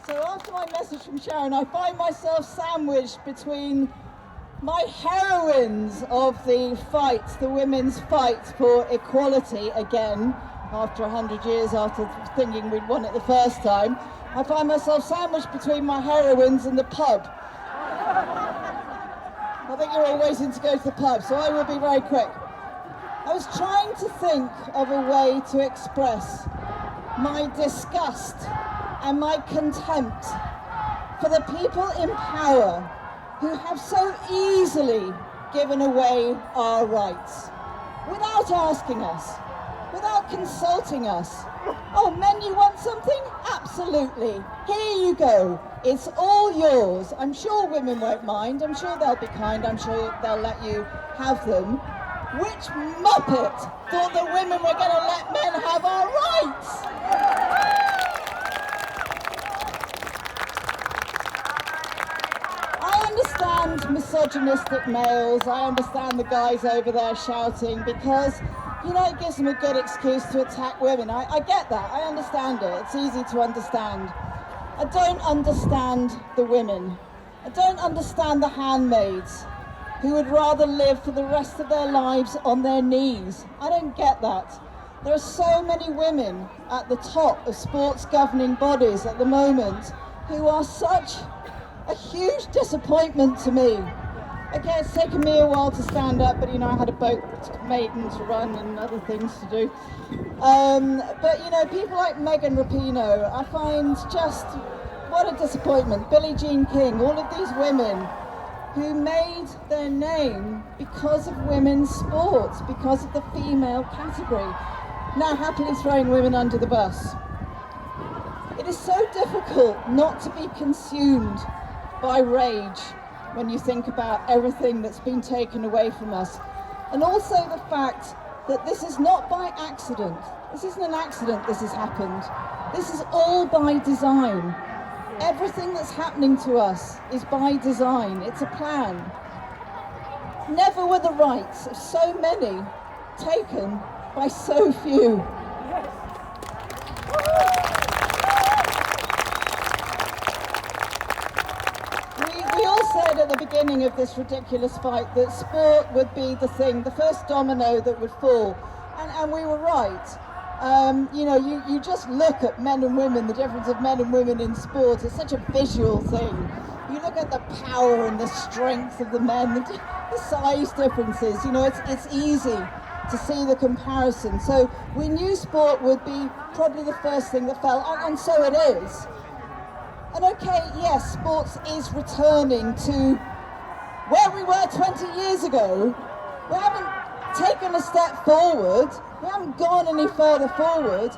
So after my message from Sharon, I find myself sandwiched between my heroines of the fight, the women's fight for equality again, after 100 years after thinking we'd won it the first time. I find myself sandwiched between my heroines and the pub. I think you're all waiting to go to the pub, so I will be very quick. I was trying to think of a way to express my disgust and my contempt for the people in power who have so easily given away our rights without asking us, without consulting us. Oh, men, you want something? Absolutely. Here you go. It's all yours. I'm sure women won't mind. I'm sure they'll be kind. I'm sure they'll let you have them. Which muppet thought that women were going to let men have our rights? I understand misogynistic males. I understand the guys over there shouting because, you know, it gives them a good excuse to attack women. I get that. I understand it. It's easy to understand. I don't understand the women. I don't understand the handmaids who would rather live for the rest of their lives on their knees. I don't get that. There are so many women at the top of sports governing bodies at the moment who are such a huge disappointment to me. Okay, it's taken me a while to stand up, but you know, I had a boat maiden to run and other things to do. But you know, people like Megan Rapinoe, I find just, what a disappointment. Billie Jean King, all of these women who made their name because of women's sports, because of the female category, now happily throwing women under the bus. It is so difficult not to be consumed by rage when you think about everything that's been taken away from us. And also the fact that this is not by accident. This isn't an accident this has happened. This is all by design. Everything that's happening to us is by design. It's a plan. Never were the rights of so many taken by so few. We all said at the beginning of this ridiculous fight that sport would be the thing, the first domino that would fall, and we were right. You know, you just look at men and women, the difference of men and women in sport. It's such a visual thing. You look at the power and the strength of the men, the size differences. You know, it's easy to see the comparison. So we knew sport would be probably the first thing that fell, and so it is. And okay, yes, sports is returning to where we were 20 years ago. We haven't taken a step forward. We haven't gone any further forward.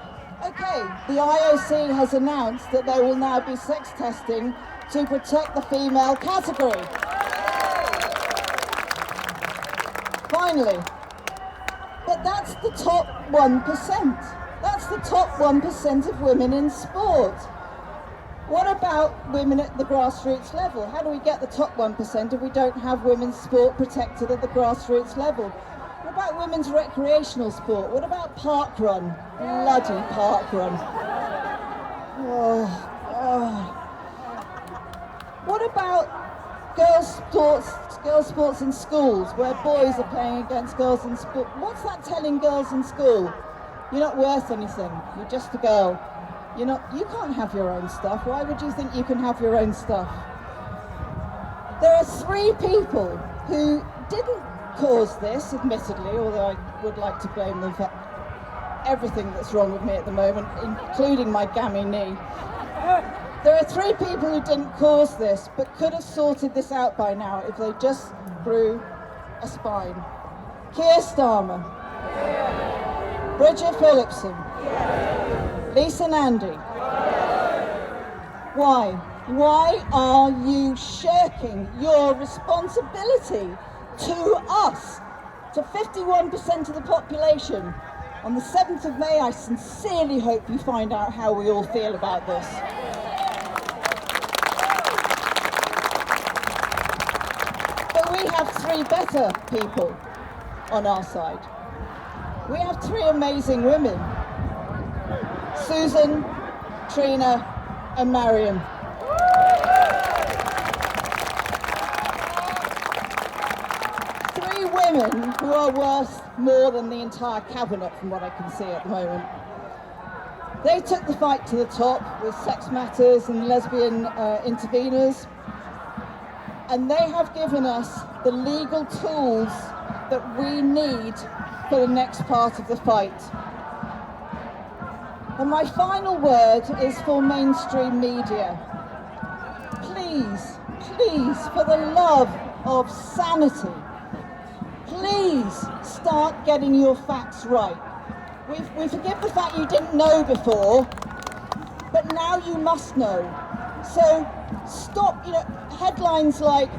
Okay, the IOC has announced that there will now be sex testing to protect the female category. Finally. But that's the top 1%. That's the top 1% of women in sport. What about women at the grassroots level? How do we get the top 1% if we don't have women's sport protected at the grassroots level? What about women's recreational sport? What about parkrun? Bloody parkrun. What about girls' sports in schools where boys are playing against girls in sport? What's that telling girls in school? You're not worth anything. You're just a girl. You can't have your own stuff. Why would you think you can have your own stuff? There are 3 people who didn't cause this, admittedly, although I would like to blame them for everything that's wrong with me at the moment, including my gammy knee. There are 3 people who didn't cause this, but could have sorted this out by now if they just grew a spine. Keir Starmer, Bridget Phillipson, Lisa Nandy. Why? Why are you shirking your responsibility to us, to 51% of the population? On the 7th of May, I sincerely hope you find out how we all feel about this. But we have 3 better people on our side. We have 3 amazing women. Susan, Trina, and Marion. Three women who are worth more than the entire cabinet from what I can see at the moment. They took the fight to the top with Sex Matters and lesbian interveners, and they have given us the legal tools that we need for the next part of the fight. And my final word is for mainstream media. Please, please, for the love of sanity, please start getting your facts right. We forgive the fact you didn't know before, but now you must know. So stop, headlines like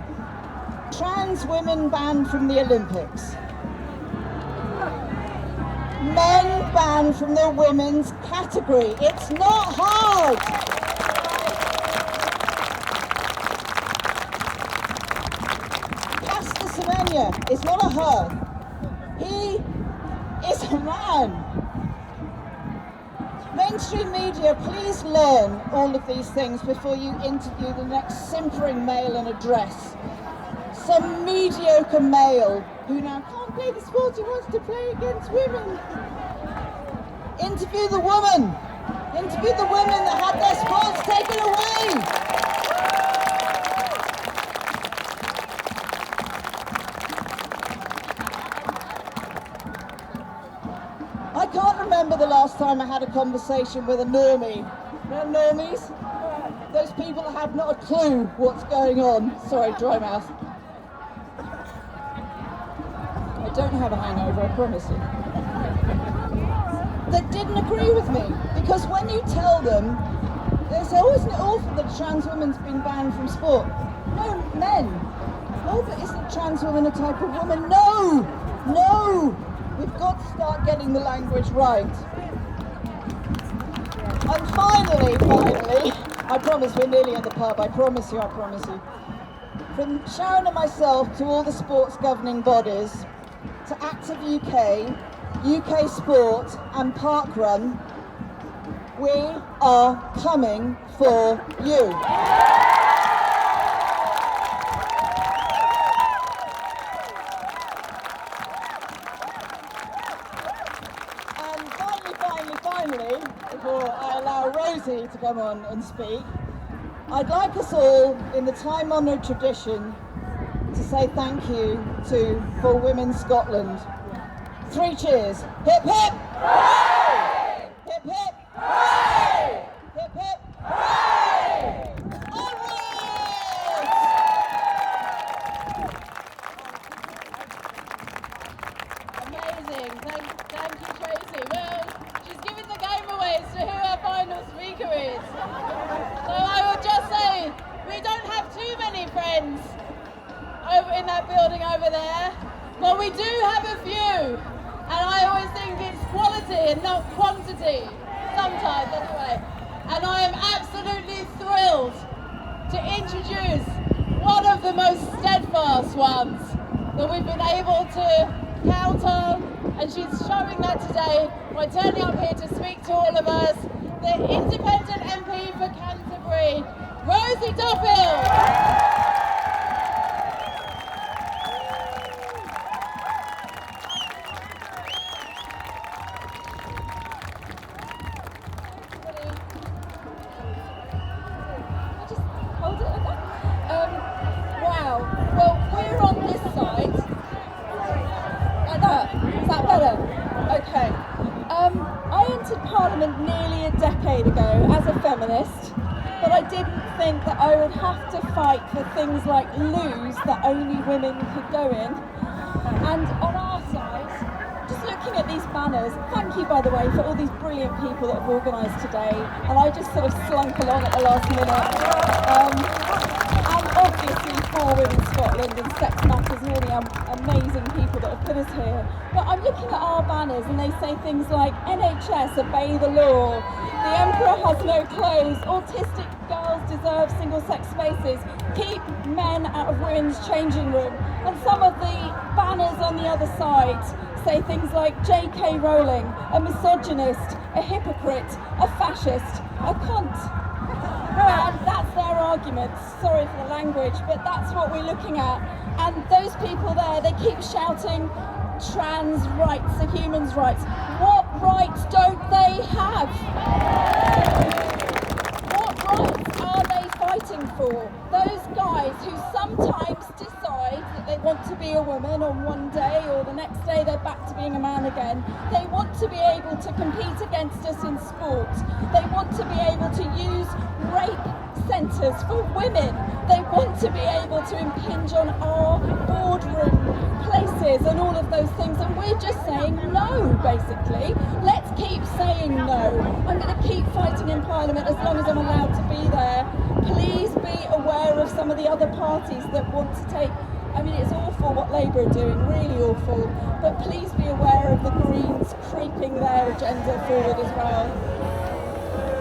trans women banned from the Olympics, men banned from the women's category. It's not hard. Pastor Semenya is not a her. He is a man. Mainstream media, please learn all of these things before you interview the next simpering male in a dress. Some mediocre male who now can't play the sport he wants to play against women. Interview the woman. Interview the women that had their sports taken away. I can't remember the last time I had a conversation with a normie. You know normies? Those people that have not a clue what's going on. Sorry, dry mouth. I don't have a hangover, I promise you. That didn't agree with me, because when you tell them, they say, oh, isn't it awful that a trans woman's been banned from sport? No, men. Oh, but isn't trans woman a type of woman? No, no. We've got to start getting the language right. And finally, I promise we're nearly in the pub, I promise you. From Sharon and myself to all the sports governing bodies, to Active UK, UK Sport and Parkrun, we are coming for you. And finally, before I allow Rosie to come on and speak, I'd like us all, in the time-honoured tradition, to say thank you for Women's Scotland. 3 cheers. Hip hip! Hooray! Hip hip! Hooray! Hip hip! Hooray! Onwards! Amazing. Thank you, Tracy. Well, she's giving the game away as to who our final speaker is. So I will just say, we don't have too many friends over in that building over there, but we do have a few. And I always think it's quality and not quantity, sometimes anyway. And I am absolutely thrilled to introduce one of the most steadfast ones that we've been able to count on. And she's showing that today by turning up here to speak to all of us, the Independent MP for Canterbury, Rosie Duffield. Wow. Well, we're on this side. Like that. Is that better? Okay. I entered Parliament nearly a decade ago as a feminist, but I didn't think that I would have to fight for things like loos that only women could go in. And on our side, just looking at these banners, thank you, by the way, for all these brilliant people that have organised today. And I just sort of slunk along at the last minute. And obviously for Women's Scotland and Sex Matters and all the amazing people that have put us here. But I'm looking at our banners and they say things like, NHS, obey the law. The Emperor has no clothes. Autistic girls deserve single-sex spaces. Keep men out of women's changing room. And some of the banners on the other side say things like J.K. Rowling, a misogynist, a hypocrite, a fascist, a cunt. And that's their argument. Sorry for the language, but that's what we're looking at. And those people there, they keep shouting trans rights and human rights. What rights don't they have? What rights are they fighting for? Those guys who sometimes decide that they want to be a woman on one day or the next day they're back to being a man again. They want to be able to compete against us in sport. They want to be able to use rape centres for women. They want to be able to impinge on our boardroom places is and all of those things, and we're just saying no, basically. Let's keep saying no. I'm going to keep fighting in Parliament as long as I'm allowed to be there. Please be aware of some of the other parties that want to take, I mean, it's awful what Labour are doing, really awful, but please be aware of the Greens creeping their agenda forward as well.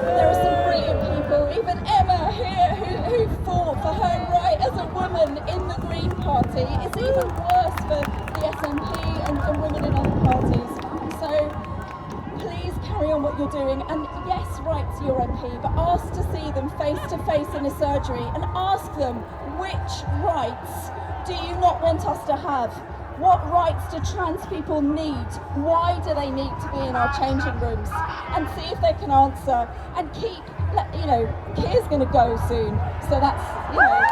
There are some brilliant people, even Emma here, who fought for her right as a woman in the Green Party. It's even worse for the SNP and women in other parties. So please carry on what you're doing, and yes, write to your MP, but ask to see them face to face in a surgery and ask them, which rights do you not want us to have? What rights do trans people need? Why do they need to be in our changing rooms? And see if they can answer. And keep, you know, Keir's going to go soon, so that's, you know,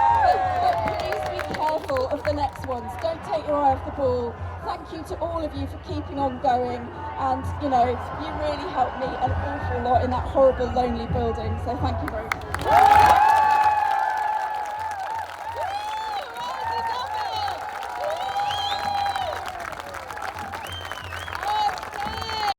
but please be careful of the next ones. Don't take your eye off the ball. Thank you to all of you for keeping on going, and, you know, you really helped me an awful lot in that horrible, lonely building, so thank you very much.